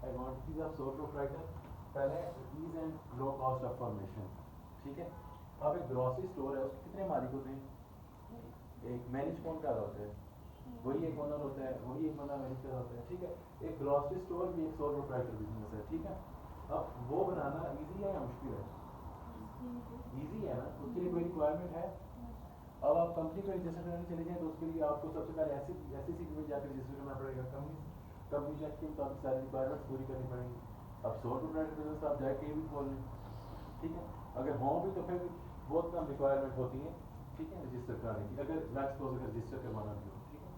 Advantages of sole proprietor, पहले ease and low cost of formation. ठीक है, अब एक ग्रोसरी स्टोर है, उसके कितने मालिक होते हैं? एक मैनेज कौन कर रहा होता है? वही एक ओनर होता है, वही एक बंदा मैनेज कर रहा होता है। ठीक है, एक ग्रोसरी स्टोर भी एक सोल प्रोप्राइटर बिजनेस है। ठीक है, अब वो बनाना इजी है या मुश्किल है? इजी है ना, उसके लिए कोई रिक्वायरमेंट है? अब आप कंपनी को रजिस्टर कराने चले जाएं तो उसके लिए आपको सबसे पहले ऐसी सी में जाकर रजिस्टर करना पड़ेगा। कंपनी एक्ट के मुताबिक सारी रिक्वायरमेंट्स पूरी करनी पड़ेंगी। अब सोल प्रोप्राइटर बिजनेस आप जाके कहीं भी खोल लें। ठीक है, अगर हों भी तो फिर भी बहुत कम रिक्वायरमेंट होती है। ठीक है, रजिस्टर कराने की, अगर मैं सपोज अगर रजिस्टर करवाना भी हो। ठीक है,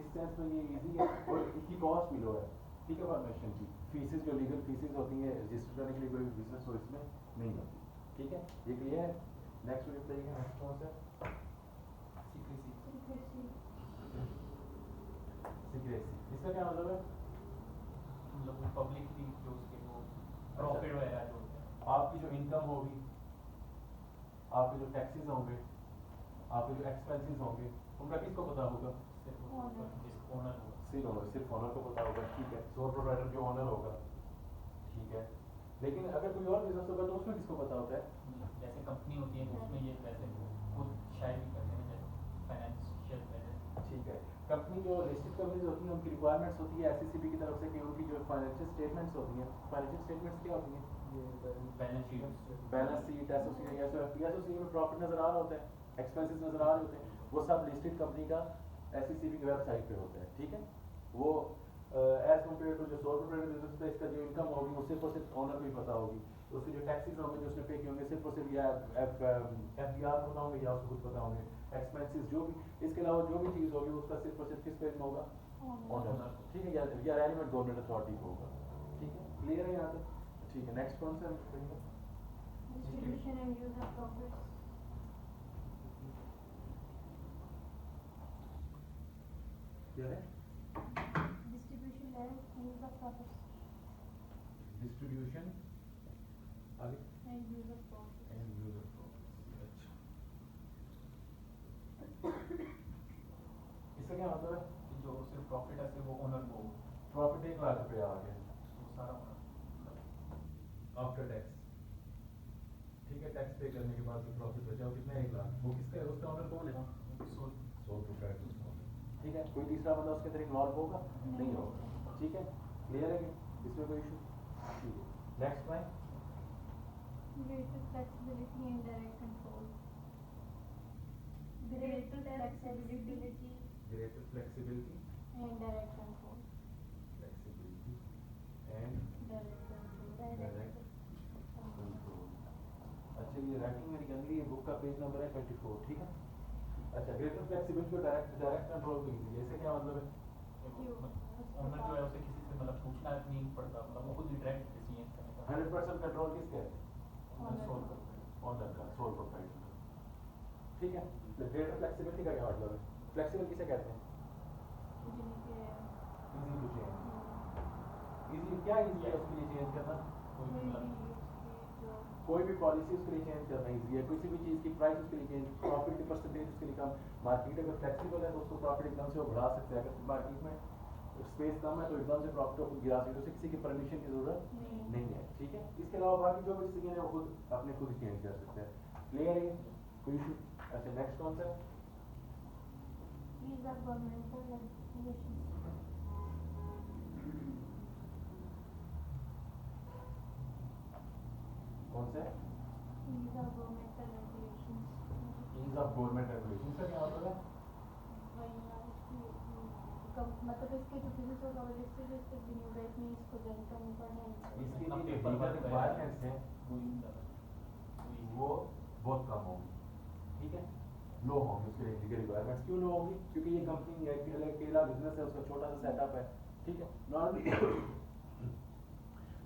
इस सेंस में ये ईजी है और इसकी कॉस्ट भी लो है। ठीक है, फॉर्मेशन की फीसेस जो लीगल फीसेस होती हैं रजिस्टर करने के लिए कोई बिजनेस हो इसमें नहीं होती। ठीक है, ये क्लियर है? नेक्स्ट वीडियो बताइएगा, नेक्स्ट कौन सा? सीक्रेसी, इसका क्या मतलब है? मतलब वो पब्लिकली जो उसके वो प्रॉफिट वगैरह जो होते हैं, आपकी जो इनकम होगी, आपके जो टैक्सेस होंगे, आपके जो एक्सपेंसेस होंगे, उनका किसको पता होगा? सिर्फ जिस ओनर होगा। सिर्फ ओनर को पता होगा। ठीक है, सोल प्रोप्राइटर जो ओनर होगा। ठीक है, लेकिन अगर कोई और बिजनेस होगा तो उसमें किसको पता होता है? मतलब जैसे कंपनी होती है उसमें ये वैसे खुद शायद भी करते हैं जैसे फाइनेंशियल वैसे। ठीक है, कंपनी जो लिस्टेड कंपनीज होती हैं उनकी रिक्वायरमेंट्स होती है एसईसीबी की तरफ से कि उनकी जो फाइनेंशियल स्टेटमेंट्स होती हैं, फाइनेंशियल स्टेटमेंट्स क्या होती हैं? Balance sheet. Balance sheet, SOC में प्रॉफिट नजर आ रहा होता है, एक्सपेंसेस नजर आ रहे होते हैं, वो सब लिस्टेड कंपनी का एसईसीबी की वेबसाइट पे होता है। ठीक है, वो एज कम्पेयर टू जो सोल प्रोप्राइटर बिजनेस पे इसका जो इनकम होगी वो सिर्फ और सिर्फ ओनर को ही पता होगी। उसके जो टैक्सेस होंगे जो उसने पे किए होंगे सिर्फ और सिर्फ या एफबीआर को पता होंगे या उसको खुद पता होंगे। एक्सपेंसेस जो भी, इसके अलावा जो भी चीज़ होगी उसका सिर्फ और सिर्फ किस पे होगा? ओनर। ठीक है, या रेलिवेंट गवर्नमेंट अथॉरिटी को होगा। ठीक है, क्लियर है यहाँ तक? ठीक है, नेक्स्ट कौन सा है? Distribution and use of profits. क्या है? Distribution and use of profits. Distribution आगे And use of profits. And use of profits. अच्छा, इसका क्या मतलब है? कि जो सिर्फ प्रॉफिट है सिर्फ वो ओनर को प्रॉफिट 1 लाख रुपया आ गया वो सारा ओनर। After tax. ठीक है, टैक्स पे करने के बाद जो प्रॉफिट बचा वो कितना है? 1 लाख। वो किसका है? उसका ओनर कौन है? सोल सोल प्रोप्राइटर उसका ओनर। ठीक है, कोई तीसरा बंदा उसके अंदर इन्वॉल्व होगा? नहीं होगा। ठीक है, क्लियर है कि इसमें कोई इशू? ठीक है, next line. Greater flexibility and direct control. Greater flexibility greater flexibility and direct control. Flexibility and Direct control. Direct control. अच्छा, ये राइटिंग मेरी गंदी है, बुक का पेज नंबर है 24। ठीक है, अच्छा, ग्रेटर फ्लेक्सिबिलिटी और डायरेक्ट कंट्रोल को इजी है। इससे क्या मतलब है? ओनर जो है उसे किसी से मतलब पूछना नहीं पड़ता, मतलब वो खुद ही डायरेक्ट डिसीजन करने का 100% कंट्रोल किसका है? सोल करता है। ओनर का, सोल प्रोप्राइटर का। ठीक है, ग्रेटर फ्लेक्सिबिलिटी का क्या मतलब है? फ्लेक्सिबल किसे कहते हैं? जिनके इजी टू चेंज। इजी क्या इजी है उसके लिए चेंज करना? कोई भी मतलब जो कोई भी पॉलिसी उसके लिए चेंज करना इजी है। किसी भी चीज़ की प्राइस उसके लिए चेंज, प्रॉफिट की परसेंटेज उसके लिए कम। मार्केट अगर फ्लेक्सिबल है तो उसको प्रॉफिट एकदम से वो बढ़ा सकते हैं। अगर मार्केट में स्पेस कम है तो एकदम से प्रॉफिट को गिरा सकते हैं, उसे किसी की परमिशन की जरूरत नहीं है। ठीक है, इसके अलावा बाकी जो भी डिसीजन है वो खुद अपने खुद ही चेंज कर सकते हैं। क्लियर है? कोई इशू? अच्छा, नेक्स्ट कौन सा है? ease of governmental regulations. कौन सा है? Ease of governmental regulations. Ease of government regulation का क्या मतलब है? वही ना मतलब इसके जो बिजनेस होगा वो जिससे जिससे भी नहीं होगा इतनी इसको ज्वाइन करनी पड़ेगी। इसकी अपने जो पेपर लीगल वर्क रिक्वायरमेंट्स हैं वो यूज करता है वो बहुत कम होंगी। ठीक है, लो होंगी उसके लीगल रिक्वायरमेंट्स। क्यों लो होंगी? क्योंकि ये कंपनी है, अकेला बिजनेस है, उसका छोटा सा सेटअप है। ठीक है, नॉर्मली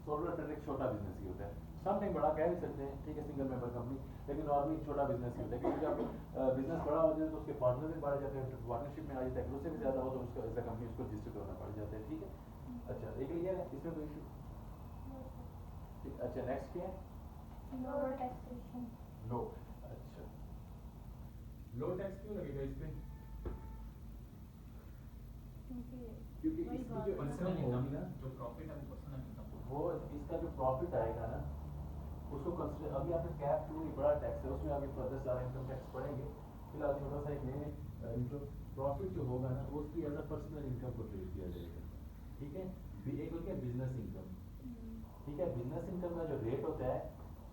सोलर ट्रेड एक छोटा बिजनेस ही होता है। समथिंग बड़ा कह भी सकते हैं। ठीक है, सिंगल मेंबर कंपनी, लेकिन नॉर्मली छोटा बिजनेस ही होता है। क्योंकि जब बिजनेस बड़ा हो जाए तो उसके पार्टनर भी बढ़ जाते हैं, पार्टनरशिप में आ जाता है, उससे भी ज्यादा हो तो उसका एज अ कंपनी उसको रजिस्टर करना पड़ जाता है। ठीक है, अच्छा, एक क्लियर है, इसमें कोई इशू? ठीक, अच्छा, नेक्स्ट क्या है? Lower taxation. लो। अच्छा, लो टैक्स क्यों लगेगा इस पे? क्योंकि क्योंकि वही इसकी बात जो है। पर्सनल इनकम होगी इनकम ना, जो प्रॉफिट है वो पर्सनल इनकम वो इसका जो प्रॉफिट आएगा ना, उसको कंसिडर, अभी आपने कैप टू बड़ा टैक्स है, उसमें आगे फर्दर सारा इनकम टैक्स पड़ेंगे। फिलहाल छोटा सा एक नए इनकम प्रॉफिट जो होगा ना, वो उसकी एज अ पर्सनल इनकम को ट्रीट किया जाएगा। ठीक है, एक होती है बिजनेस इनकम। ठीक है, बिजनेस इनकम का जो रेट होता है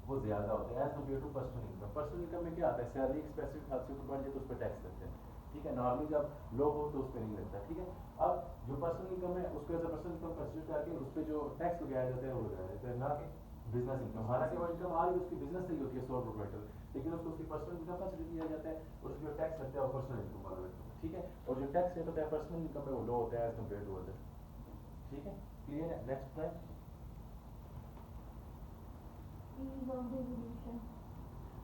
वो ज़्यादा होता है as compared to personal income. Personal income में क्या आता है, सैलरी एक स्पेसिफिक हद से ऊपर बढ़ जाए तो उस पर टैक्स लगता है। ठीक है, नॉर्मली जब लो हो तो उस पर नहीं लगता। ठीक है, अब जो पर्सनल इनकम है उसको as a personal income consider करके उस पर जो टैक्स लगाया जाता है वो लगाया जाता है, ना कि बिजनेस इनकम। हालांकि वो इनकम आ रही उसकी बिजनेस से ही होती है, सोल प्रोप्राइटर, लेकिन उसको उसकी पर्सनल इनकम कंसिडर किया जाता है और उसमें जो टैक्स लगता है वो पर्सनल इनकम वाला लगता है। ठीक है, और जो टैक्स रेट होता है पर्सनल इनकम में वो लो होता है एज कम्पेयर टू अदर। ठीक है, क्लियर है? Next slide. Ease of resolution,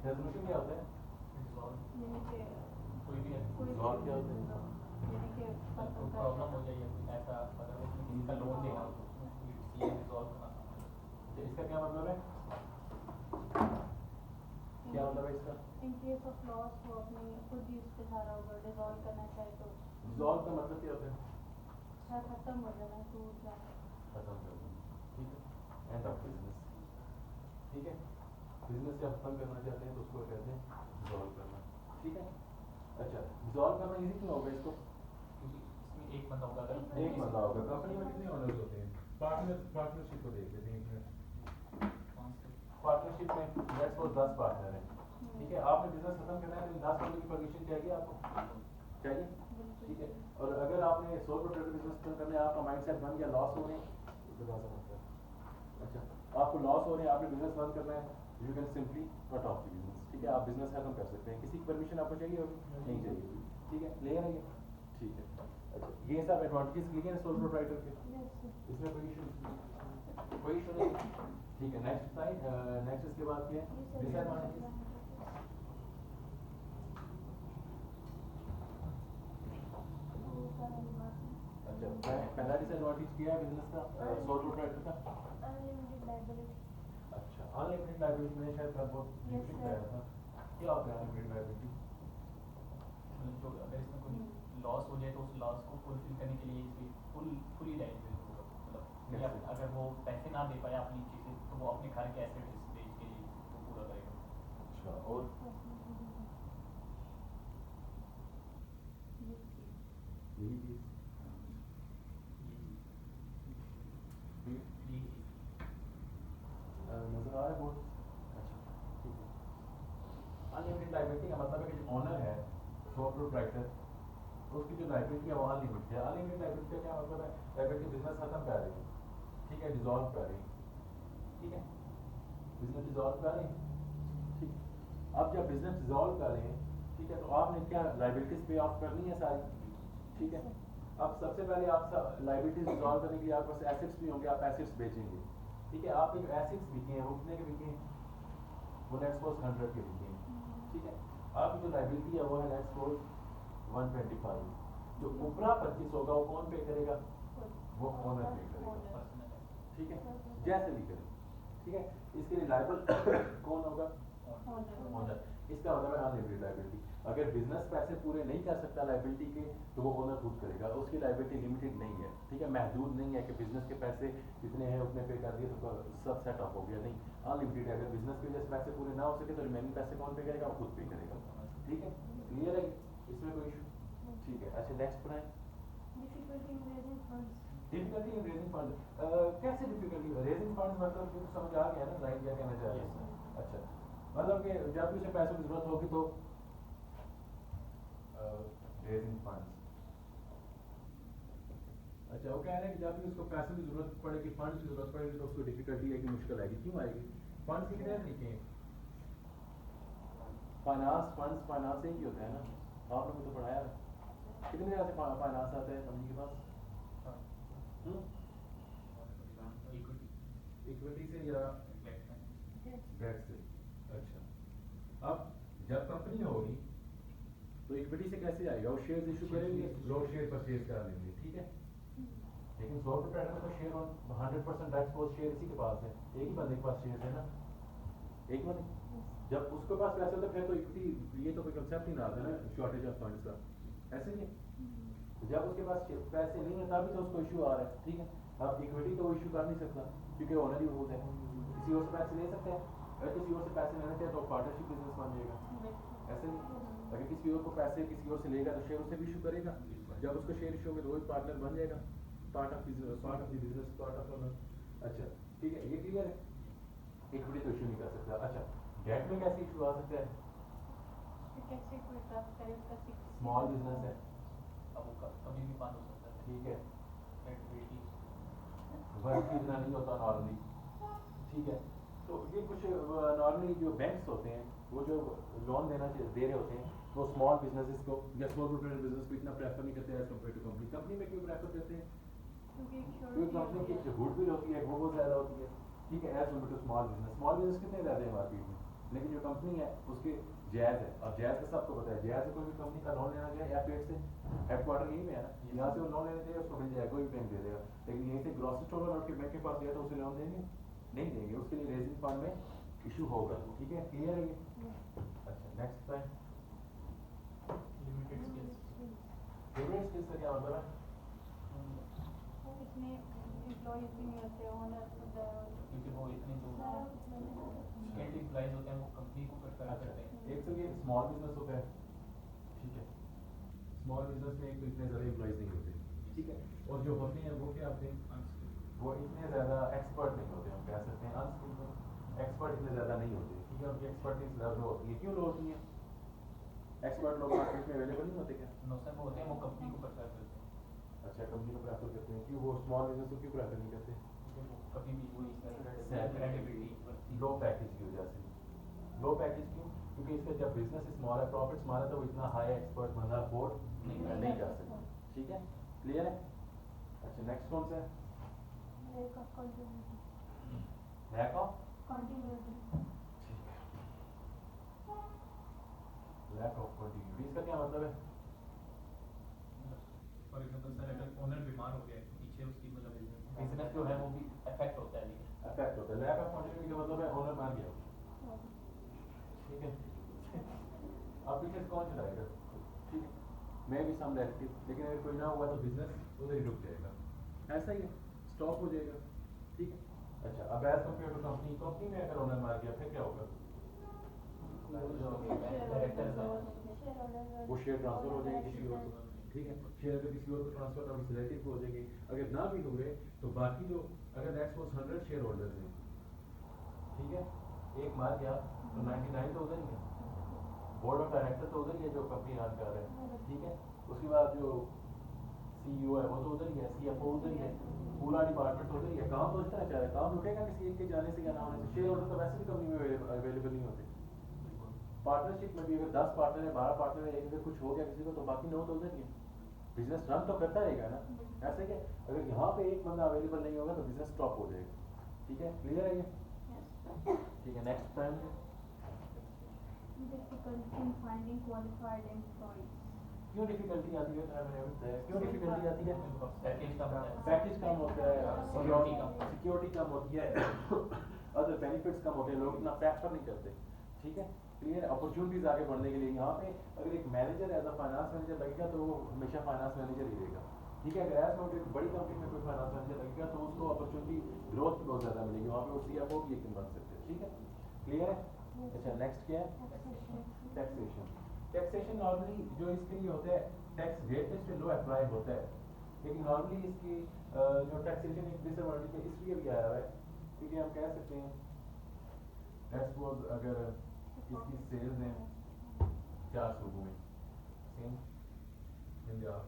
resolution क्या होता है? रिजॉल्व यानी कि कोई भी कोई Resolve क्या होता है? यानी कि कोई खत्म कर प्रॉब्लम हो देना। जाए या कोई ऐसा अगर उसमें किसी का लोन देना हो तो उसमें कोई सीए रिजॉल्व करना होता है। इसका क्या मतलब है? क्या मतलब है इसका? इन केस ऑफ लॉस वो अपनी खुद ही उस पे सारा होगा, डिजॉल्व करना चाहे तो रिजॉल्व का मतलब क्या होता है? चाहे खत्म हो जाना, टूट जाना। खत्म कर दो। ठीक है, एंड ऑफ बिजनेस। ठीक है, बिजनेस जब खत्म करना चाहते हैं तो उसको कहते हैं रिजॉल्व करना। ठीक है, अच्छा रिजॉल्व करना इजी क्यों होगा इसको? क्योंकि इसमें एक बंदा होगा अगर एक बंदा होगा। कंपनी में कितने ओनर्स होते हैं? पार्टनरशिप को देख लेते हैं। पार्टनरशिप में लेट्स सपोज 10 पार्टनर हैं। ठीक है, आपने बिजनेस खत्म करना है तो इन 10 बंदों की परमिशन चाहिए आपको? चाहिए। ठीक है, और अगर आपने सोल प्रोप्राइटर बिजनेस खत्म करना है, आपका माइंडसेट बन गया लॉस हो रहे हैं, अच्छा आपको लॉस हो रहे हैं, आपने बिजनेस बंद करना है, you can simply cut off the business. ठीक है, आप बिजनेस खत्म कर सकते हैं, किसी की परमिशन आपको चाहिए होगी? नहीं चाहिए। ठीक है, क्लियर है ये? ठीक है, अच्छा ये सब एडवांटेजेस क्लियर है सोल प्रोप्राइटर के? इसमें कोई इशू? कोई इशू नहीं? ठीक है, नेक्स्ट स्लाइड। नेक्स्ट इसके बाद क्या है? डिसएडवांटेजेस। अच्छा पहला डिसएडवांटेज क्या है बिजनेस का, सोल प्रोप्राइटर का? Unlimited liability. अच्छा अनलिमिटेड लायबिलिटी में शायद मैं बहुत Yes, briefly sir. बताया था। क्या होता है अनलिमिटेड लायबिलिटी? मतलब जो अगर इसमें कोई लॉस हो जाए तो उस लॉस को फुलफिल करने के लिए इसकी फुली लाइबिलिटी होगा। मतलब या कैसे? अगर वो पैसे ना दे पाए अपनी चीज़ें तो वो अपने घर के एसेट बेच के लिए वो पूरा करेगा। अच्छा और यही चीज ये चीज़ नजर आ रहा है बोर्ड? अच्छा ठीक है, अनलिमिटेड लायबिलिटी का मतलब है कि जो ओनर है सोल प्रोप्राइटर उसकी जो लायबिलिटी है वो अनलिमिटेड है। अनलिमिटेड लायबिलिटी का क्या मतलब है? लायबिलिटी बिजनेस खत्म कर रही है, ठीक है, डिसॉल्व कर रही है। ठीक है, बिजनेस डिसॉल्व कर रहे हैं। ठीक, अब जब बिजनेस डिसॉल्व कर रहे हैं, ठीक है, तो आपने क्या लायबिलिटीज पे ऑफ करनी है सारी। ठीक है, अब सबसे पहले आप लायबिलिटीज डिसॉल्व करने के लिए आपके पास एसेट्स भी होंगे, आप एसेट्स बेचेंगे। ठीक है, आपके जो एसेट्स बिके हैं वो कितने के बिके हैं? वो लेट्स सपोज 100 के बिके हैं। ठीक है, आपकी जो लायबिलिटी है वो है लेट्स सपोज 125। जो ऊपरा परचेस होगा वो कौन पे करेगा? वो ओनर पे करेगा। पर्सनल है। ठीक है, जैसे भी करें। ठीक है, इसके लिए लायबल कौन होगा? ओनर। इसका मतलब है अनलिमिटेड लायबिलिटी। अगर बिजनेस पैसे पूरे नहीं कर सकता लायबिलिटी के तो वो ओनर खुद करेगा, उसकी लायबिलिटी लिमिटेड नहीं है। ठीक है, महदूद नहीं है कि बिजनेस के पैसे जितने हैं उतने पे कर दिए तो सब सेट ऑफ हो गया, नहीं, अनलिमिटेड है। अगर बिजनेस के वजह से पैसे पूरे ना हो सके तो रिमेनिंग पैसे कौन पे करेगा? वो खुद पे करेगा। ठीक है, क्लियर है? इसमें कोई इशू? ठीक है, अच्छा नेक्स्ट बनाए। Difficulty in raising funds. Difficulty in raising fund, कैसे डिफिकल्टी? रेजिंग फंड मतलब कुछ समझ आ गया ना, लाइन क्या कहना चाह रहे Yes, हैं? अच्छा मतलब कि जब भी उसे पैसों की जरूरत होगी तो रेजिंग फंड्स। अच्छा वो कह रहे हैं कि जब भी उसको पैसों की जरूरत पड़ेगी, फंड्स की जरूरत पड़ेगी तो उसको डिफिकल्टी आएगी, मुश्किल आएगी। क्यों आएगी? फंड्स के कितने तरीके हैं? फाइनेंस, फंड्स फाइनेंस एक ही होता है ना, आपने मुझे तो पढ़ाया है। कितने तरह से फाइनेंस आता है कंपनी के पास? इक्विटी इक्विटी से या डेट से? अच्छा, अब जब कंपनी होगी तो इक्विटी से कैसे आएगा? वो शेयर्स इशू करेंगे, लोग शेयर परचेज कर लेंगे। ठीक है, लेकिन सोल प्रोप्राइटर तो शेयर 100% राइट्स वो शेयर इसी के पास है, एक ही बंदे के पास शेयर है ना, एक बंदे। जब उसके पास पैसे होते फिर तो इक्विटी, ये तो कोई कंसेप्ट ही ना आता ना शॉर्टेज ऑफ फंड्स का, ऐसे नहीं। जब उसके पास पैसे नहीं है तभी तो उसको इशू आ रहा है, ठीक है। अब इक्विटी तो वो इशू कर नहीं सकता क्योंकि ओनर ही वो है, किसी और से पैसे ले सकते हैं, अगर किसी और से पैसे लेने चाहिए तो पार्टनरशिप बिजनेस बन जाएगा, ऐसे नहीं। अगर किसी और को पैसे किसी और से लेगा तो शेयर उससे भी इशू करेगा, जब उसको शेयर इशू में तो वही पार्टनर बन जाएगा, part of business, part of owner. अच्छा ठीक है, ये क्लियर है। इक्विटी तो इशू नहीं कर सकता। अच्छा डेट में कैसे इशू आ सकता है? कैसे कोई ट्रस्ट करे उसका स्मॉल बिजनेस है, अब वो कभी भी बंद हो सकता है, ठीक है, क्रेडिबिलिटी वर्क इतना नहीं होता नॉर्मली, ठीक है। तो ये कुछ नॉर्मली जो बैंक्स होते हैं वो जो लोन दे रहे होते हैं वो स्मॉल बिजनेसेस को या स्मॉल प्रोप्राइटर बिजनेस को इतना प्रेफर नहीं करते as compared to company. Company में क्यों प्रेफर करते हैं? क्योंकि कंपनी की जो गुडविल होती है वो बहुत ज़्यादा होती है, ठीक है, as compared to small business. Small business कितने ज़्यादा है मार्केट में, लेकिन जो कंपनी है उसके जायज़ है। अब जायज़ का सबको पता है, जायज़ है कोई भी कंपनी का लोन लेना जाए या पेट से हेडक्वार्टर यहीं में है ना, यहाँ से वो लोन लेने जाएगा उसको मिल जाएगा, कोई भी बैंक दे देगा। लेकिन यहीं से ग्रॉसरी स्टोर वाला के बैंक के पास गया तो उसे लोन देंगे नहीं देंगे, उसके लिए रेजिंग फंड में इशू होगा, ठीक है, क्लियर है ये। अच्छा next time limited skills favourite skills का क्या मतलब है? इसमें एम्प्लॉयज भी नहीं होते, ओनर क्योंकि वो इतने जो स्किल्ड एम्प्लॉइज होते हैं वो कंपनी को प्रेफर अच्छा करते हैं। एक तो ये स्मॉल बिजनेस होता है, ठीक है, स्मॉल बिजनेस में एक तो इतने ज़्यादा एम्प्लॉयज नहीं होते, ठीक है, और जो होते हैं वो क्या होते हैं, वो इतने ज़्यादा एक्सपर्ट नहीं होते, हम कह सकते हैं अनस्किल्ड, एक्सपर्ट इतने ज़्यादा नहीं होते, ठीक है, उनकी एक्सपर्टीज लो होती है। क्यों लो होती है? एक्सपर्ट लोग मार्केट में अवेलेबल नहीं होते क्या? नो सर वो होते हैं वो कंपनी को प्रेफर करते हैं, अच्छा कंपनी को प्रेफर करते हैं, क्यों वो स्मॉल बिजनेस को क्यों प्रेफर नहीं करते? क्योंकि वो कभी भी वही क्रेडिबिलिटी लो पैकेज की वजह से। लो पैकेज क्यों? क्योंकि इसका जब बिजनेस स्मॉल है, प्रॉफिट स्मॉल है, तो वो इतना हाई एक्सपर्ट बंदा अफोर्ड नहीं कर सकता, ठीक है, क्लियर है। अच्छा नेक्स्ट कौन सा है? Lack of continuity, lack of continuity lack of continuity, इसका क्या मतलब है? फॉर एग्जांपल सर अगर ओनर बीमार हो गया है तो पीछे उसकी मतलब बिजनेस जो है वो भी अफेक्ट होता है, लेकिन इफेक्ट होता है। लैक ऑफ कंटिन्यूटी का मतलब है ओनर मर गया, ठीक है। अब बिजनेस कौन चलाएगा? ठीक है, मैं भी सम रिलेटिव, लेकिन अगर कोई ना हुआ तो बिजनेस उधर ही रुक जाएगा, ऐसा ही है, स्टॉप हो जाएगा, ठीक है। अच्छा अब as compared to company, company में अगर ओनर मार गया फिर क्या होगा? डायरेक्टर्स हैं वो शेयर ट्रांसफर हो जाएगी किसी और को, ठीक है, शेयर अगर किसी और को ट्रांसफर और सिलेक्टिव हो जाएगी। अगर ना भी हुए तो बाकी जो अगर लेट्स सपोज 100 शेयर होल्डर्स हैं, ठीक है, एक मार गया तो 99 तो उधर ही है, बोर्ड ऑफ डायरेक्टर तो उधर ही है जो कंपनी रन कर रहे हैं, ठीक है, उसके बाद जो सीईओ है वो तो उधर ही है, सीएफओ उधर ही है, पूरा डिपार्टमेंट उधर ही है। काम तो इस तरह चल रहा है, काम रुकेगा किसी एक के जाने से या ना होने से। शेयर होल्डर तो वैसे भी कंपनी में अवेलेबल नहीं होते। पार्टनरशिप में भी अगर 10 पार्टनर है, 12 पार्टनर है, एक अगर कुछ हो गया किसी को तो बाकी 9 तो उधर ही है, बिजनेस रन तो करता रहेगा ना। ऐसे क्या अगर यहाँ पे एक बंदा अवेलेबल नहीं होगा तो बिजनेस स्टॉप हो जाएगा, ठीक है, क्लियर है ये, ठीक है। Next time difficulty in finding qualified employees, क्यों डिफिकल्टी आती है? मैंने अभी बताया क्यों डिफिकल्टी आती है। पैकेज कम होता है, पैकेज कम होता है, सिक्योरिटी कम, सिक्योरिटी कम होती है, अदर बेनिफिट्स कम होते हैं, लोग इतना प्रेफर नहीं करते, ठीक है, क्लियर। अपॉर्चुनिटीज आगे बढ़ने के लिए यहाँ पे अगर एक manager as a finance manager लगेगा तो वो हमेशा फाइनेंस मैनेजर ही रहेगा, ठीक है। अगर एज नोट एक बड़ी कंपनी में कोई फाइनेंस मैनेजर लगेगा तो उसको अपॉर्चुनिटी ग्रोथ की बहुत ज़्यादा मिलेगी, वहाँ पे वो सीएफओ भी एक दिन बन सकते हैं, ठीक है, क्लियर है। अच्छा नेक्स्ट क्या है? टैक्सेशन। टैक्सेशन नॉर्मली जो इसके लिए होता है टैक्स रेट इससे लो अप्लाई होता है, लेकिन नॉर्मली इसकी जो टैक्सेशन एक डिसएडवांटेज है इसलिए भी आया हुआ है क्योंकि हम कह सकते हैं लेट्स सपोज अगर इसकी सेल्स हैं 4 सूबों में सेम पंजाब,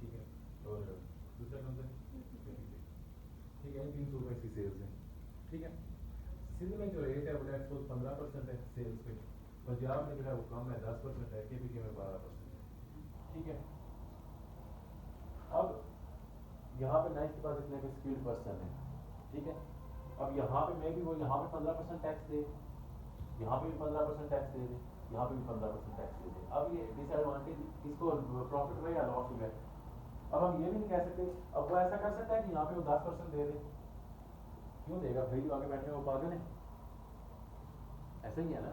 ठीक है, और दूसरा कौन सा? ठीक है, 3 सूबों में इसकी सेल्स हैं, ठीक है। सिंध में जो रेट है वो लेट्स सपोज 15% है सेल्स पे, पंजाब में जो है वो कम है 10% है, केपीके में 12% है, ठीक है। अब यहाँ पे मैं इसके पास इतने कोई स्किल्ड पर्सन है, ठीक है, अब यहाँ पे मैं भी वो यहाँ पे 15% टैक्स दे, यहाँ पे भी 15% टैक्स दे दे, यहाँ पे भी 15% टैक्स दे दे। अब ये डिसएडवांटेज इसको प्रॉफिट हुआ या लॉस हुआ, अब हम ये भी नहीं कह सकते। अब वो ऐसा कर सकता है कि यहाँ पे वो 10% दे दे, क्यों देगा भाई, जो आगे बैठे वो पागल है, ऐसा ही है ना।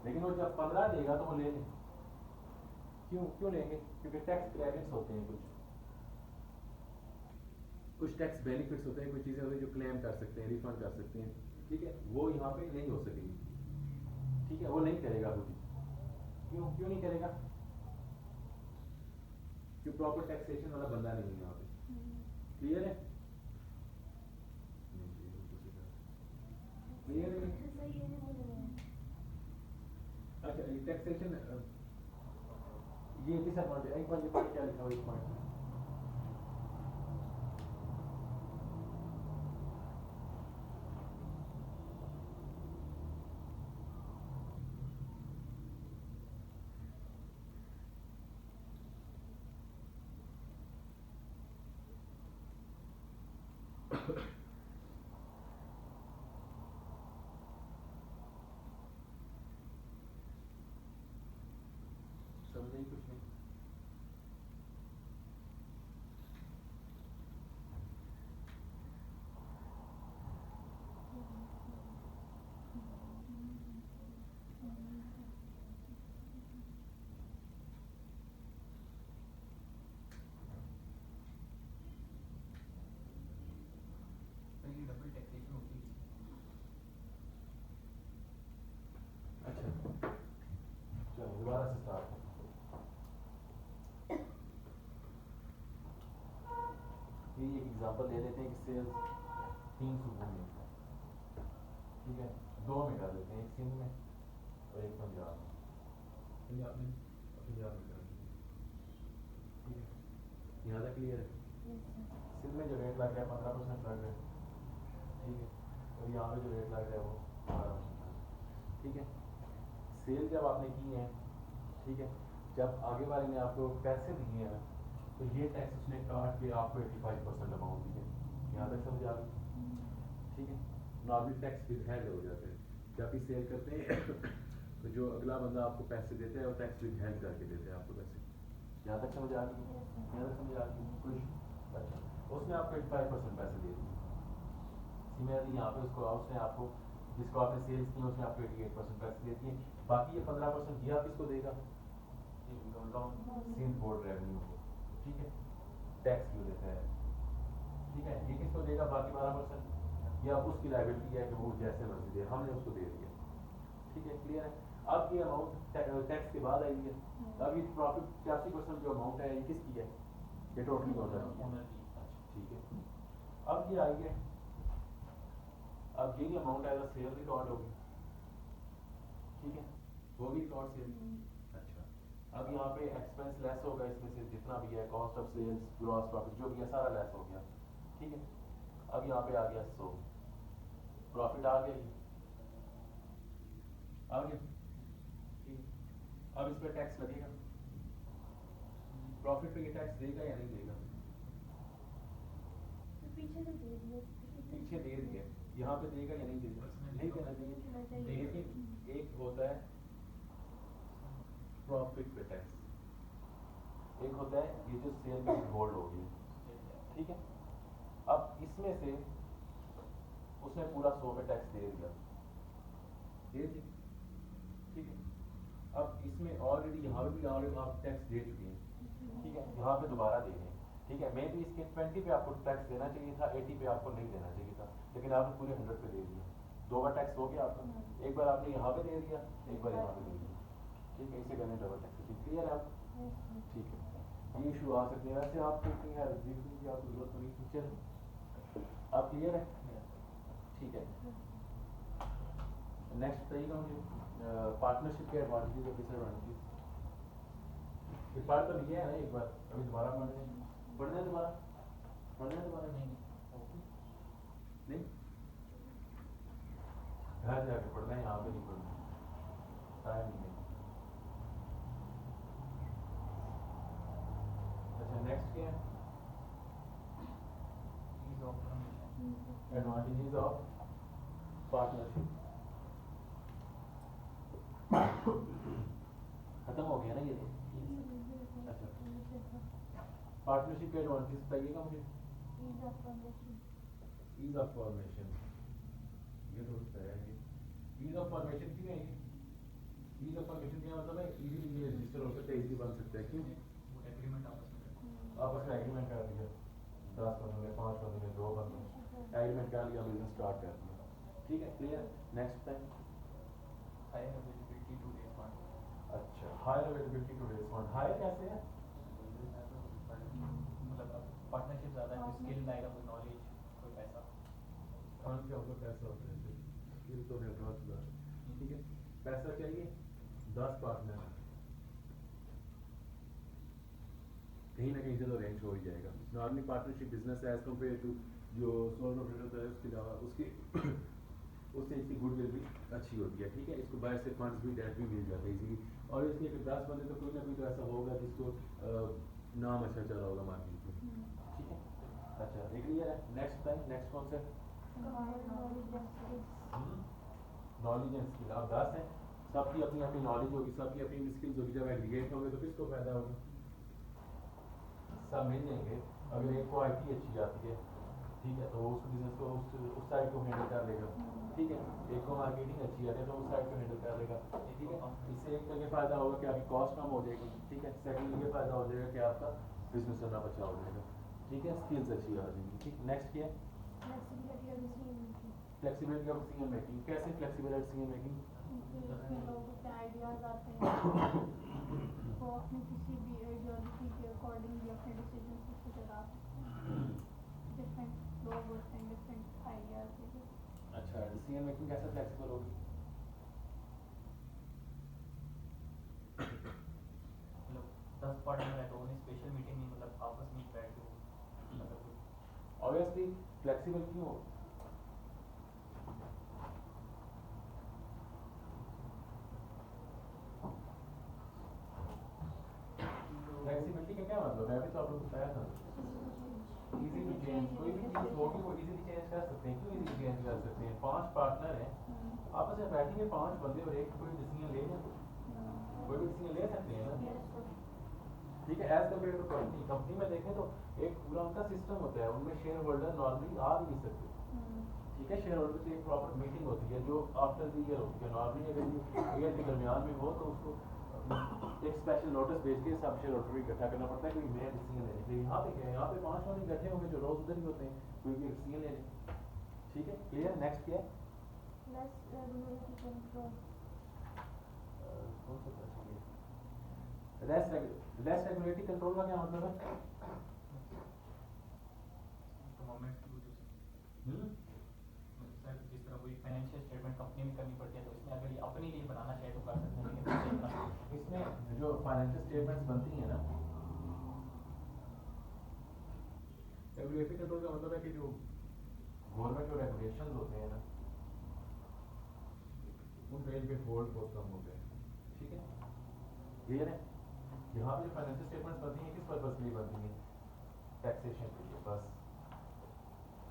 लेकिन वो जब 15 देगा तो वो ले ले, क्यों क्यों लेंगे? क्योंकि टैक्स क्रेडिट्स होते हैं, कुछ टैक्स बेनिफिट्स होते हैं, कुछ चीज़ें होती हैं जो क्लेम कर सकते हैं, रिफंड कर सकते हैं, ठीक है, वो यहाँ पे नहीं हो सकेगी, ठीक है, वो नहीं करेगा खुद। क्यों क्यों नहीं करेगा? क्यों? प्रॉपर टैक्सेशन वाला बंदा नहीं है यहाँ पे। क्लियर है? क्लियर है? अच्छा, ये टैक्सेशन ये डिसएडवांटेज, एक बार ये पढ़ क्या लिखा हुआ इस पॉइंट में? समझे ही कुछ नहीं? तो ये डबल टैक्सेशन होती है। अच्छा, चलो दोबारा से स्टार्ट करें। ये एक एग्जांपल ले लेते हैं कि सेल्स 3 सूबों में, ठीक है, 2 में कर लेते हैं, एक सिंध में और एक पंजाब में। पंजाब में कर लेते हैं, ठीक है, यहाँ तक क्लियर है? सिंध में जो रेट लग रहा है 15% लग रहा है, ठीक है, और यहाँ पे जो रेट लग रहा है वो 12%, ठीक है। सेल जब आपने की है, ठीक है, जब आगे वाले ने आपको पैसे दिए हैं तो ये टैक्स उसने काट के आपको 85% अमाउंट दिए, यहाँ तक समझ आ गई, ठीक है। नॉर्मल टैक्स विद हेल्ड हो जाते हैं जब भी सेल करते हैं तो जो अगला बंदा आपको पैसे देता है वो टैक्स विद हेल्ड करके देते हैं आपको पैसे, यहाँ तक समझ आ गई? यहाँ तक समझ आ गई कुछ? अच्छा, उसने आपको 85% पैसे दे दिए, सिमिलरली यहाँ पे उसको उसने आपको, जिसको आपने सेल्स की उसने आपको 88% पैसे दे दिए, बाकी ये 15% ये आप किसको देगा? सिंध बोर्ड रेवेन्यू को, ठीक है, टैक्स क्यों देता है, ठीक है, ये किसको देगा बाकी 12%? ये अब उसकी लायबिलिटी है कि वो जैसे मर्जी दे, हमने उसको दे दिया, ठीक है, क्लियर है? अब ये अमाउंट टैक्स के बाद आई है, अब ये प्रॉफिट 85% जो अमाउंट है ये किसकी है? ये टोटली ओनर की है, अच्छा ठीक है। अब ये आई है, अब यही अमाउंट एज सेल रिकॉर्ड होगी, ठीक है, होगी रिकॉर्ड सेल। अच्छा, अब यहाँ पे एक्सपेंस लेस होगा, इसमें से जितना भी है cost of sales, gross profit जो भी है सारा लेस हो गया, ठीक है। अब यहाँ पे आ गया 100, प्रॉफिट आ गया, आ गया, ठीक है। अब इस पर टैक्स लगेगा, प्रॉफिट पे ये टैक्स देगा या नहीं देगा? पीछे से दे दिए, पीछे दे दिया, यहाँ पे देगा या नहीं देगा? नहीं देना चाहिए, लेकिन एक होता है प्रॉफिट पे टैक्स, एक होता है ये जो सेल में होल्ड हो गई, ठीक है। अब इसमें से उसने पूरा 100 पे टैक्स दे दिया, ठीक है। अब इसमें ऑलरेडी यहाँ पे भी ऑलरेडी आप टैक्स दे चुके हैं, ठीक है, यहाँ पे दोबारा दे रहे हैं, ठीक है। मे भी इसके 20 पे आपको टैक्स देना चाहिए था, 80 पे आपको नहीं देना चाहिए था, लेकिन आपने पूरे 100 पे दे दिया, 2 बार टैक्स हो गया आपका, एक बार आपने यहाँ पे दे दिया, एक बार यहाँ पे दे दिया, ठीक है, इसे कहते हैं डबल टैक्सेशन, क्लियर है आप? ठीक है, ये इशू आ सकते हैं, वैसे आप थिंकिंग है देखने की आपको जरूरत नहीं, चलो आप क्लियर है? ठीक है, नेक्स्ट बताइएगा मुझे पार्टनरशिप के एडवांटेजेस और डिसएडवांटेजेस। ये पढ़ तो लिया है ना एक बार, अभी दोबारा पढ़ने हैं दोबारा नहीं घर जाके पढ़ना है, यहाँ पे नहीं पढ़ना, टाइम नहीं है। अच्छा नेक्स्ट क्या है? एडवांटेजेस ऑफ पार्टनरशिप, खत्म हो गया ना ये तो? अच्छा, पार्टनरशिप के एडवांटेज बताइएगा मुझे। ईज ऑफ फॉर्मेशन, ये तो है, ईज ऑफ फॉर्मेशन क्यों है ईज ऑफ फॉर्मेशन क्या मतलब है, इजीली रजिस्टर हो सकता है, इजीली बन सकता है। क्यों? वो एग्रीमेंट आपस में करते हैं। आपस में एग्रीमेंट कर दिया, 10 बंदों में, 5 बंदों में, 2 बंदों में एग्रीमेंट कर लिया, बिजनेस स्टार्ट कर दिया। ठीक है, clear. Next time. Higher availability to raise fund. अच्छा, higher availability to raise fund, higher कैसे है? मतलब अब पार्टनरशिप ज़्यादा है, कोई स्किल लाएगा, कोई नॉलेज, कोई पैसा। फंड क्या होता है? पैसा होता है, स्किल तो है बहुत ज़्यादा। ठीक है, पैसा चाहिए, 10 पार्टनर कहीं ना कहीं से तो अरेंज हो ही जाएगा। Normally partnership business as compared to जो सोल प्रोप्राइटर है उसके अलावा उसकी उससे इसकी गुडविल भी अच्छी होती है। ठीक है, इसको बाहर से फंड्स भी, डेट भी मिल जाता है इजीली। और इसके अगर 10 बंदे तो कोई ना कोई तो ऐसा होगा जिसको नाम अच्छा चला होगा मार्केट में। ठीक है, अच्छा ये क्लियर है। Next time, next concept knowledge and skill. आप 10 हैं, सबकी अपनी अपनी नॉलेज होगी, सबकी अपनी स्किल्स होगी। जब एग्रीगेट होंगे तो किसको फायदा होगा? सब मिल जाएंगे। अगर एक को आईटी अच्छी आती है, ठीक है, तो उस बिजनेस को उस साइड को हैंडल कर लेगा। ठीक है, एक को मार्केटिंग अच्छी आती है तो उस साइड को हैंडल कर लेगा। ठीक है, इससे एक तो ये फायदा होगा कि आपकी कॉस्ट कम हो जाएगी। ठीक है, सेकंड ये फायदा हो जाएगा कि आपका बिजनेस चलना अच्छा हो जाएगा। ठीक है, स्किल्स अच्छी आ जाएंगी। ठीक, नेक्स्ट क्या है? Flexibility of decision making. कैसे फ्लेक्सिबल है डिसीजन मेकिंग? लोगों के आइडियाज आते हैं, वो अपनी किसी भी आइडियोलॉजी के अकॉर्डिंग अपने डिसीजन खुद से चला सकते हैं। डिफरेंट लोग होते हैं, डिफरेंट आइडियाज के। अच्छा, डिसीजन मेकिंग कैसे फ्लेक्सिबल होगी? मतलब 10 पार्टनर है तो उन्हें स्पेशल मीटिंग नहीं, मतलब आपस में बैठ के मतलब कुछ ऑब्वियसली फ्लेक्सिबल क्यों हो? फ्लेक्सिबिलिटी का क्या मतलब है? अभी तो आप लोग बताया था, इजी टू चेंज। कोई भी चीज होगी वो इजीली चेंज कर सकते हैं। क्यों इजीली चेंज कर सकते हैं? 5 पार्टनर हैं, आपस में बैठेंगे 5 बंदे और एक कोई डिसीजन ले लें, कोई भी डिसीजन ले सकते हैं ना। ठीक है, as compared to company. Company में देखें तो एक पूरा उनका सिस्टम होता है, उनमें शेयर होल्डर नॉर्मली आ भी नहीं सकते। ठीक है, शेयर होल्डर की एक प्रॉपर मीटिंग होती है जो आफ्टर द ईयर होती है। नॉर्मली अगर ये ईयर के दरमियान में हो तो उसको एक स्पेशल नोटिस भेज के सब शेयर होल्डर इकट्ठा करना पड़ता है, कोई नया डिसीजन लेने के लिए। यहाँ पे क्या है? यहाँ पे 5 बंदे इकट्ठे होंगे जो रोज उधर ही होते हैं, कोई भी डिसीजन ले लें। ठीक है, क्लियर। नेक्स्ट क्या है? कौन सा चाहिए? लेस रेगुलेटरी कंट्रोल का क्या मतलब है? मोमेंट टू जो सर जिस तरह कोई फाइनेंशियल स्टेटमेंट कंपनी में करनी पड़ती है तो इसमें अगर ये अपने लिए बनाना चाहे तो कर सकते हैं, लेकिन दूसरे का इसमें जो फाइनेंशियल स्टेटमेंट्स बनती हैं ना, रेगुलेटरी कंट्रोल का मतलब है कि जो गवर्नमेंट जो रेगुलेशंस होते हैं ना, उन पे इनके होल्ड बहुत कम होते हैं। ठीक है, क्लियर है। यहाँ पे जो फाइनेंशियल स्टेटमेंट्स बनती हैं किस पर्पस के लिए बनती हैं? टैक्सेशन के लिए बस।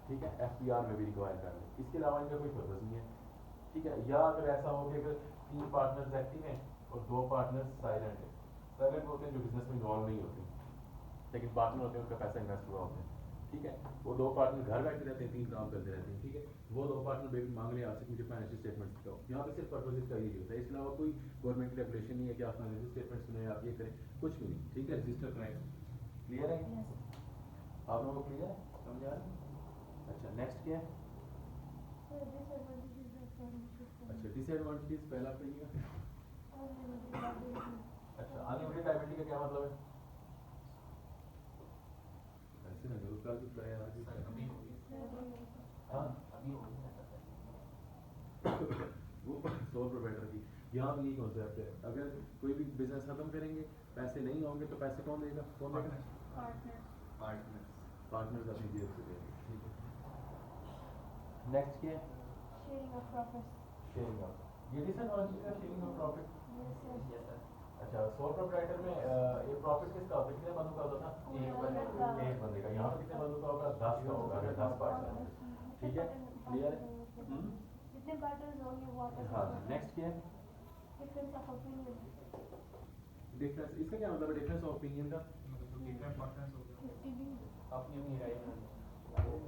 ठीक है, एफपीआर में भी रिक्वायर कर ले, इसके अलावा इनका कोई पर्पस नहीं है। ठीक है, या अगर ऐसा हो कि अगर 3 पार्टनर्स एक्टिव हैं और 2 पार्टनर्स साइलेंट हैं। साइलेंट होते हैं जो बिजनेस में इन्वॉल्व नहीं होते, लेकिन पार्टनर होते हैं उनका पैसा इन्वेस्ट हुआ होता है। ठीक है, वो 2 पार्टनर घर बैठे रहते हैं, 3 काम करते रहते हैं। ठीक है, वो 2 पार्टनर बेबी मांग रहे हैं आपसे मुझे फाइनेंशियल स्टेटमेंट्स दिखाओ। यहाँ पे सिर्फ पर्पस इसका यही होता है, इसके अलावा कोई गवर्नमेंट की रेगुलेशन नहीं है कि आप फाइनेंशियल स्टेटमेंट्स बनाएं, आप ये करें, कुछ भी नहीं। ठीक है, रजिस्टर कराएं। क्लियर है? आप लोगों को क्लियर है? समझ आ रहा है? अच्छा, नेक्स्ट क्या है? अच्छा, डिसएडवांटेजेस पहला पढ़िएगा। अच्छा, अनलिमिटेड लायबिलिटी का क्या मतलब है? ऐसे ना करो, कल भी बताया आज भी सर बताया। अभी हो गई, हाँ अभी हो गई सर। वो सोल प्रोवाइडर की यहाँ भी यही कॉन्सेप्ट है। अगर कोई भी बिजनेस खत्म करेंगे, पैसे नहीं होंगे तो पैसे कौन देगा? कौन देगा? पार्टनर्स अपनी जेब से देंगे। ठीक है, नेक्स्ट क्या है? शेयरिंग ऑफ, ये डिसएडवांटेज है sharing of profit. Yes sir. अच्छा, सोल प्रोप्राइटर में ये प्रॉफिट किसका होता है? कितने बंदों का होता था? एक बंदे का। यहाँ पे कितने बंदों का होगा? 10 का होगा, अगर 10 पार्टनर। ठीक है, क्लियर है। जितने पार्टनर्स होंगे वो आपस में हाँ, नेक्स्ट क्या है? डिफरेंस ऑफ ओपिनियन, डिफरेंस, इसका क्या मतलब है डिफरेंस ऑफ ओपिनियन का? मतलब जो डिफरेंट पार्टनर्स हो गए अपनी अपनी राय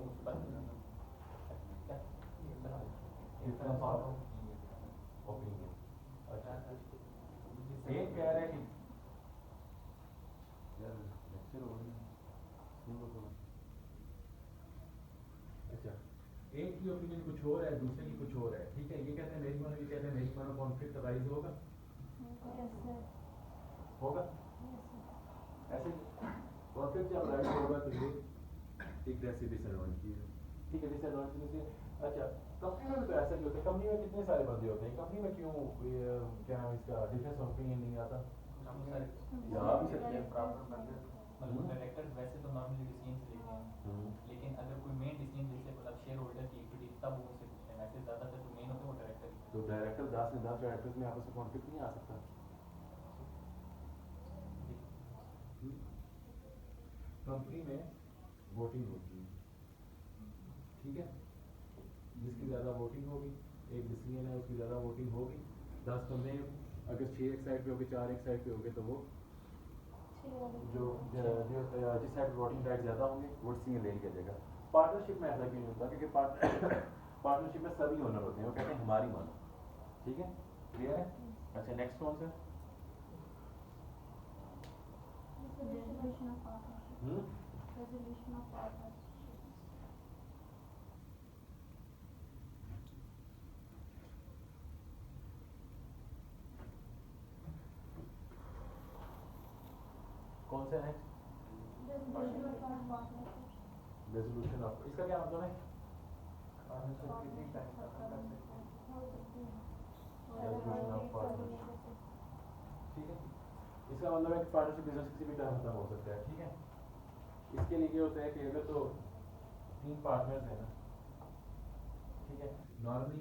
उस पर डिफरेंस ऑफ ओपिनियन। अच्छा, एक कह रहा है कि यार लेक्चर हो रही है सुनो तो। अच्छा, एक की ओपिनियन कुछ और है, दूसरे की कुछ और है, ठीक है। ये कहते हैं मेरी मानो, ये कहते हैं मेरी मानो, कॉन्फ्लिक्ट अराइज होगा होगा ऐसे। कॉन्फ्लिक्ट जब अराइज होगा तो ये एक ऐसी डिसएडवांटेज है, ठीक है। डिसएडवांटेज से अच्छा, कंपनी में तो ऐसा नहीं होता। कंपनी में कितने सारे बंदे होते हैं, कंपनी में क्यों क्या नाम है इसका डिफरेंस ऑफ ओपिनियन नहीं आता? यहाँ भी सकते हैं। मतलब डायरेक्टर्स वैसे तो नॉर्मली डिसीजन लेते हैं, लेकिन अगर कोई मेन डिसीजन जैसे मतलब शेयर होल्डर की इक्विटी तब वो उनसे पूछते हैं, वैसे ज़्यादातर जो मेन होते हैं वो डायरेक्टर ही तो डायरेक्टर 10 में 10 डायरेक्टर्स में आपस में कॉन्फ्लिक्ट नहीं आ सकता? कंपनी में वोटिंग होती है, ठीक है। जिसकी ज़्यादा वोटिंग होगी, एक डिसीजन है उसकी ज़्यादा वोटिंग होगी, 10 बंदे अगर 6 एक साइड पे होगे, 4 एक साइड पे होगे, तो वो जो जिस साइड वोटिंग राइट ज़्यादा होंगे वो डिसीजन ले लेगा। पार्टनरशिप में ऐसा क्यों नहीं होता? क्योंकि पार्टनरशिप में सभी ओनर होते हैं, वो कहते हैं हमारी मानो, ठीक है। क्लियर है? अच्छा, नेक्स्ट कौन सा? Resolution of partnership. Resolution of partnership. कौन सा next? Resolution of partnership. Resolution of, इसका क्या मतलब है? पार्टनरशिप कितनी टाइम तक कर सकते हैं। Resolution of partnership, ठीक है। इसका मतलब है कि पार्टनरशिप बिजनेस किसी भी टाइम खत्म हो सकता है, ठीक है। इसके लिए ये होता है कि अगर तो 3 पार्टनर्स हैं ना, ठीक है, नॉर्मली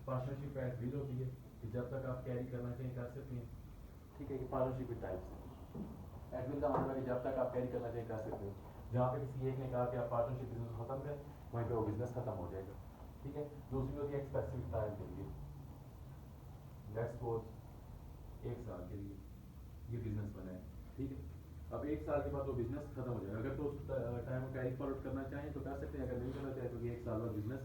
पार्टनरशिप एट विल होती है कि जब तक आप कैरी करना चाहिए कर सकते हैं, ठीक है। कि पार्टनरशिप के टाइप्स हैं। एट विल का मतलब है कि जब तक आप कैरी करना चाहिए कर सकते हो। जहाँ पे किसी एक ने कहा कि आप पार्टनरशिप बिजनेस खत्म करें, वहीं पे वो बिजनेस खत्म हो जाएगा, ठीक है। दूसरी होती है एक स्पेसिफिक टाइम के लिए, लेट्स सपोज 1 साल के लिए ये बिजनेस बना है, ठीक है। अब 1 साल के बाद वो बिजनेस खत्म हो जाएगा। अगर तो उस टाइम को कैरी फॉरवर्ड करना चाहें तो कर सकते हैं, अगर नहीं करना चाहें तो 1 साल बाद बिजनेस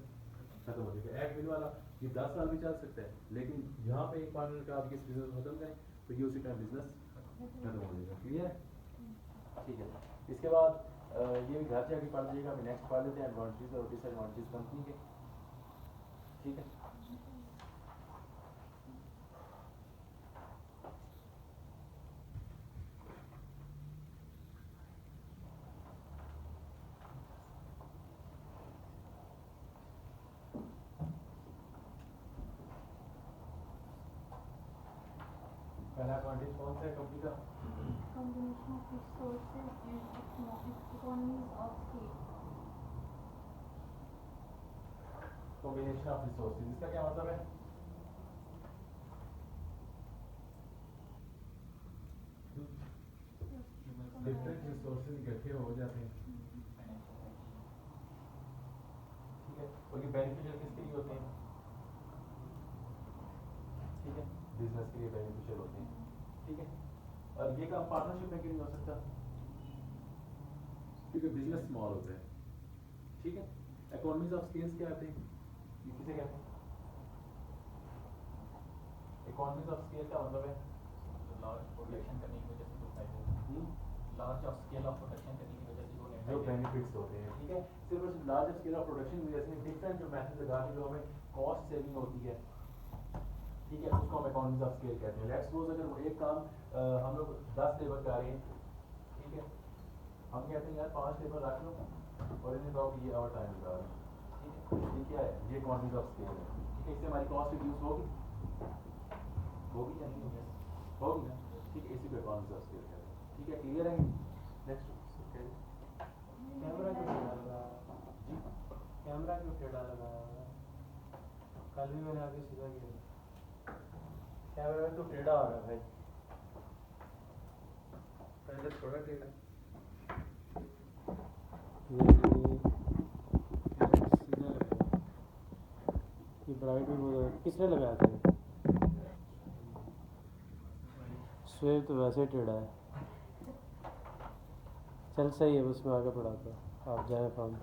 खत्म हो जाएगा। एट विल वाला ये 10 साल भी चल सकता है, लेकिन जहाँ पे एक पार्टनर का आप इस बिजनेस को खत्म करें तो ये उसी टाइम बिजनेस खत्म हो जाएगा। क्लियर है? ठीक है। इसके बाद ये भी घर जाके पढ़ लीजिएगा। अभी नेक्स्ट पढ़ लेते हैं एडवांटेज और डिसएडवांटेज कंपनी के, ठीक है। पहला एडवांटेज कौन सा है कंपनी का? Combination of resources and economies of scale. Combination of resources, इसका क्या मतलब है? डिफरेंट रिसोर्सेज इकट्ठे हो जाते हैं, ठीक है। और ये बेनिफिशियल किसके लिए होते हैं? ठीक है, बिजनेस के लिए बेनिफिशियल होते हैं, ठीक है। और ये काम पार्टनरशिप में क्यों नहीं हो सकता? क्योंकि बिजनेस स्मॉल होता है, ठीक है। इकोनॉमीज ऑफ स्केल्स क्या आते हैं? ये किसे कहते हैं? इकोनॉमीज ऑफ स्केल का मतलब है लार्ज प्रोडक्शन करने की वजह से जो फायदे, large of scale of production करने की वजह से जो जो बेनिफिट्स होते हैं, ठीक है। सिर्फ और सिर्फ लार्ज स्केल ऑफ प्रोडक्शन की वजह से डिफरेंट जो मेथड लगा के जो हमें कॉस्ट सेविंग होती है, ठीक है, उसको हम इकोनॉमीज ऑफ स्केल कहते हैं। लेट्स सपोज अगर एक काम हम लोग 10 लेबर कर रहे हैं, ठीक है, हम कहते हैं यार 5 लेबर रख लो और इन्हें कहो कि ये ओवर टाइम लगा रहे हैं, ठीक है। ये क्या है? ये इकोनॉमीज ऑफ स्केल है, ठीक है। इससे हमारी कॉस्ट रिड्यूस होगी या नहीं होगी? होगी ना, ठीक है। इसी को इकोनॉमीज ऑफ स्केल कहते हैं, ठीक है। क्लियर है? नेक्स्ट कैमरा क्यों टेढ़ा लगा? जी, कैमरा क्यों टेढ़ा लगा? कल भी मैंने आके सीधा किया, कैमरा तो टेढ़ा हो रहा भाई, पहले थोड़ा टेढ़ा। ये ब्राइट भी बहुत किसने लगाया था? स्वेब तो वैसे ही टेढ़ा है। चल सही है, बस मैं आगे पढ़ाता हूँ, आप जाए फॉर्म।